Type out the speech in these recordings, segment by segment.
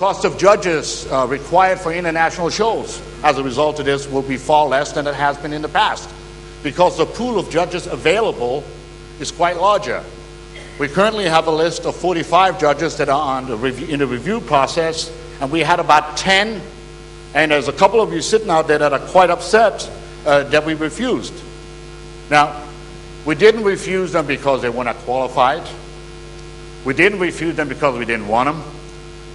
Cost of judges required for international shows as a result of this will be far less than it has been in the past, because the pool of judges available is quite larger. We currently have a list of 45 judges that are in the review process, and we had about 10, and there's a couple of you sitting out there that are quite upset that we refused. Now, we didn't refuse them because they were not qualified. We didn't refuse them because we didn't want them.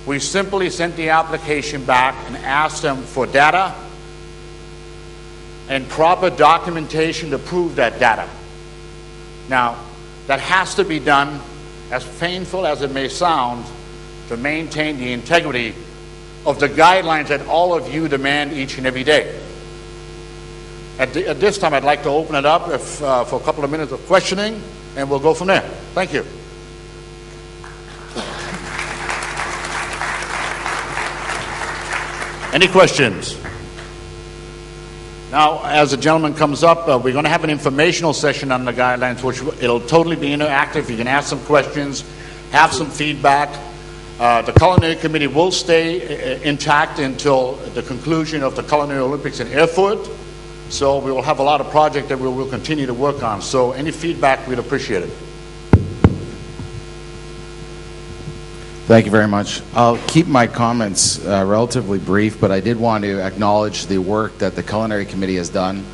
We simply sent the application back and asked them for data and proper documentation to prove that data. Now, that has to be done, as painful as it may sound, to maintain the integrity of the guidelines that all of you demand each and every day. At this time, I'd like to open it up for a couple of minutes of questioning, and we'll go from there. Thank you. Any questions? Now, as the gentleman comes up, we're going to have an informational session on the guidelines, which it'll totally be interactive. You can ask some questions, have some feedback. The Culinary Committee will stay intact until the conclusion of the Culinary Olympics in Erfurt. So we will have a lot of projects that we will continue to work on. So any feedback, we'd appreciate it. Thank you very much. I'll keep my comments relatively brief, but I did want to acknowledge the work that the Culinary Committee has done.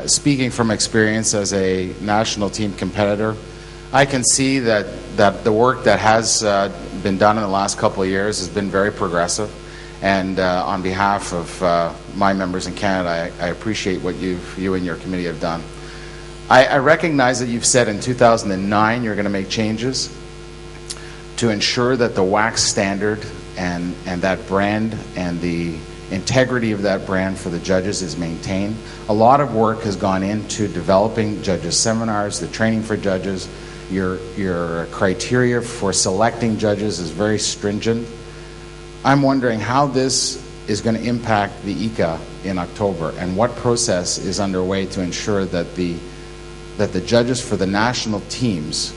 Speaking from experience as a national team competitor, I can see that the work that has been done in the last couple of years has been very progressive. And on behalf of my members in Canada, I appreciate what you and your committee have done. I recognize that you've said in 2009 you're going to make changes to ensure that the WACS standard and that brand and the integrity of that brand for the judges is maintained. A lot of work has gone into developing judges' seminars, the training for judges. Your criteria for selecting judges is very stringent. I'm wondering how this is going to impact the ICA in October, and what process is underway to ensure that the judges for the national teams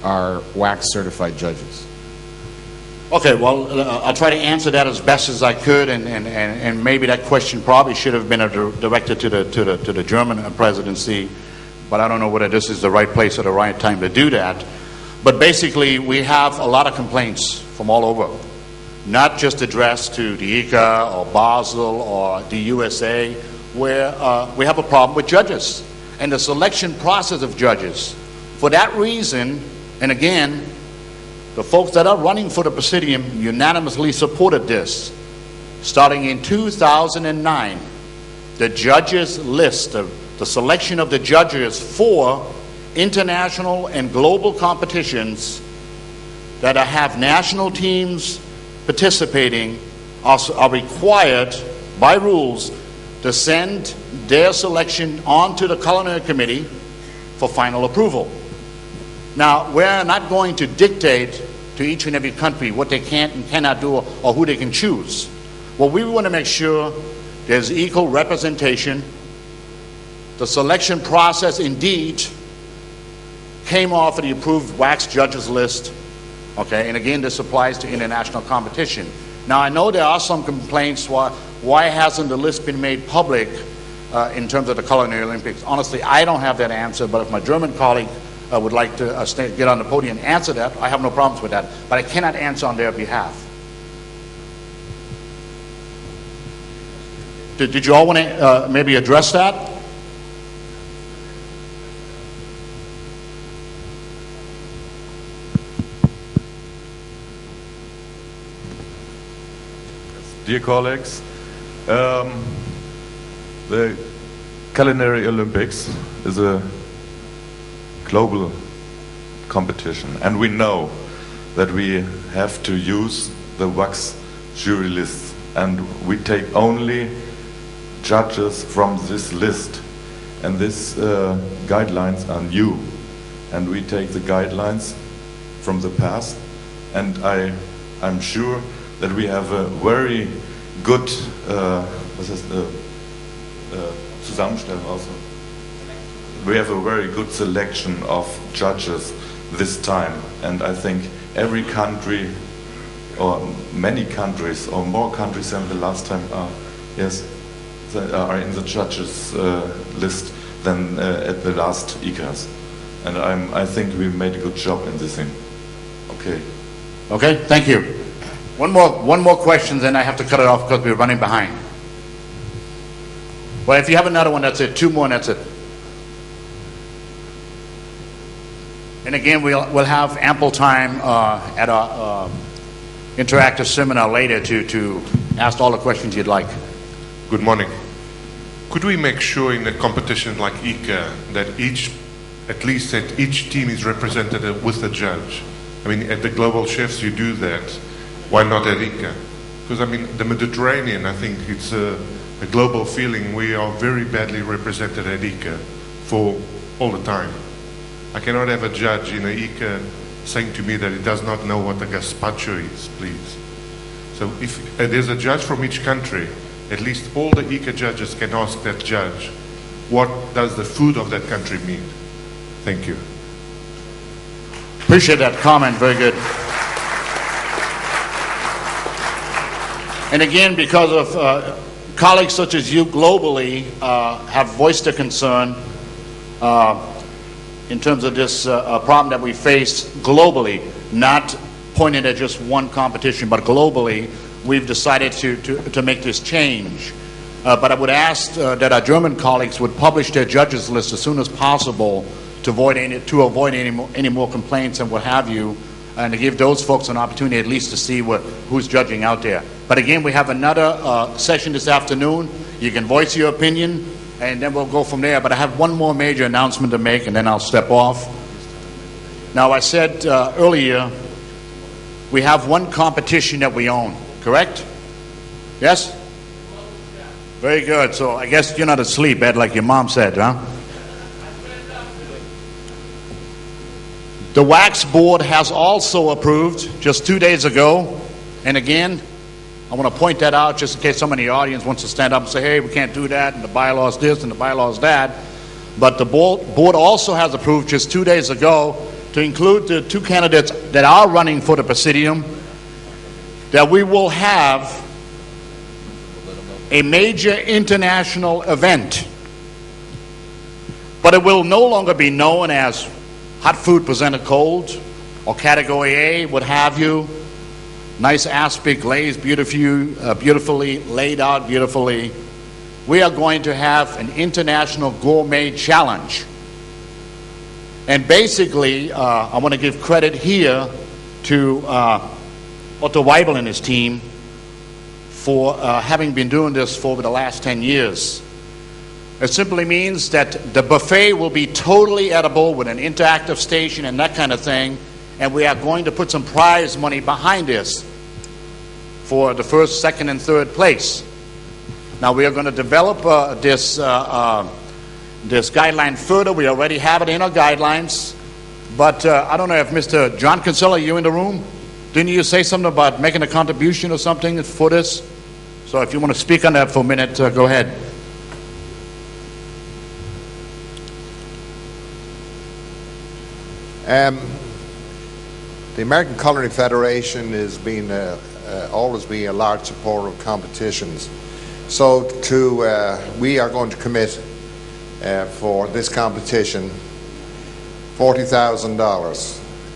are WACS certified judges. Okay, well, I'll try to answer that as best as I could, and maybe that question probably should have been directed to the German presidency, but I don't know whether this is the right place or the right time to do that. But basically, we have a lot of complaints from all over, not just addressed to the ICA or Basel or the USA, where we have a problem with judges and the selection process of judges. For that reason, and again, the folks that are running for the Presidium unanimously supported this. Starting in 2009, the judges list, the selection of the judges for international and global competitions that have national teams participating are required by rules to send their selection on to the Culinary Committee for final approval. Now, we're not going to dictate to each and every country what they can and cannot do or who they can choose. Well, we want to make sure there's equal representation. The selection process indeed came off of the approved WACS judges list. Okay, and again, this applies to international competition. Now, I know there are some complaints why hasn't the list been made public in terms of the Culinary Olympics. Honestly, I don't have that answer, but if my German colleague would like to get on the podium and answer that, I have no problems with that, but I cannot answer on their behalf. Did you all want to maybe address that? Dear colleagues, the Culinary Olympics is a global competition, and we know that we have to use the WACS jury list, and we take only judges from this list, and these guidelines are new, and we take the guidelines from the past, and I'm sure that we have a very good Zusammenstellung also. We have a very good selection of judges this time, and I think every country or many countries, or more countries than the last time are, yes, that are in the judges list than at the last ICAs. And I think we made a good job in this thing. Okay. Okay, thank you. One more question, then I have to cut it off because we're running behind. Well, if you have another one, that's it. Two more, and that's it. And again, we'll have ample time at our interactive seminar later to ask all the questions you'd like. Good morning. Could we make sure in a competition like ICA that at least each team is represented with a judge? I mean, at the Global Chefs you do that. Why not at ICA? Because I mean, the Mediterranean, I think it's a global feeling. We are very badly represented at ICA for all the time. I cannot have a judge in a ICA saying to me that he does not know what a gazpacho is, please. So if there's a judge from each country, at least all the ICA judges can ask that judge, what does the food of that country mean? Thank you. Appreciate that comment, very good. And again, because of colleagues such as you globally have voiced their concern in terms of this problem that we face globally, not pointed at just one competition, but globally, we've decided to make this change. But I would ask that our German colleagues would publish their judges list as soon as possible to avoid any more complaints and what have you, and to give those folks an opportunity at least to see who's judging out there. But again, we have another session this afternoon. You can voice your opinion, and then we'll go from there. But I have one more major announcement to make, and then I'll step off. Now, I said earlier, we have one competition that we own, correct? Yes? Very good. So I guess you're not asleep, Ed, like your mom said, huh? The WACS board has also approved just 2 days ago, and again, I want to point that out just in case somebody in the audience wants to stand up and say, hey, we can't do that, and the bylaws this and the bylaws that. But the board also has approved just 2 days ago to include the two candidates that are running for the Presidium, that we will have a major international event. But it will no longer be known as hot food presented cold, or category A, what have you. Nice aspic glazed, beautifully laid out, beautifully. We are going to have an international gourmet challenge. And basically, I want to give credit here to Otto Weibel and his team for having been doing this for over the last 10 years. It simply means that the buffet will be totally edible with an interactive station and that kind of thing, and we are going to put some prize money behind this for the first, second, and third place. Now we are going to develop this guideline further. We already have it in our guidelines, but I don't know if Mr. John Kinsella, you in the room? Didn't you say something about making a contribution or something for this? So if you want to speak on that for a minute, go ahead. The American Culinary Federation has been always been a large supporter of competitions. So we are going to commit for this competition $40,000,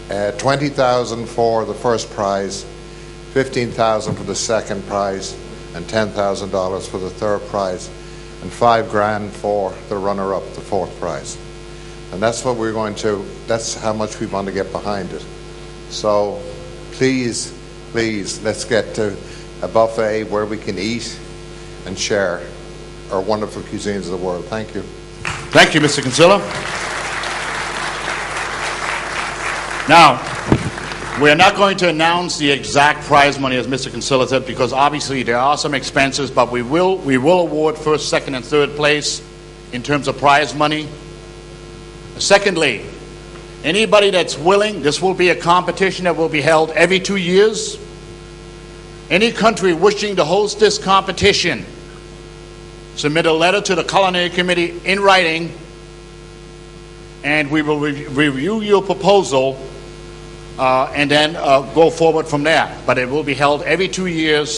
$20,000 for the first prize, $15,000 for the second prize, and $10,000 for the third prize, and $5,000 for the runner-up, the fourth prize. And that's what we're going to, that's how much we want to get behind it. So please, let's get to a buffet where we can eat and share our wonderful cuisines of the world. Thank you. Thank you, Mr. Kinsella. Now, we're not going to announce the exact prize money, as Mr. Kinsella said, because obviously there are some expenses, but we will award first, second, and third place in terms of prize money. Secondly, anybody that's willing, this will be a competition that will be held every 2 years. Any country wishing to host this competition, submit a letter to the Culinary Committee in writing, and we will review your proposal and then go forward from there. But it will be held every 2 years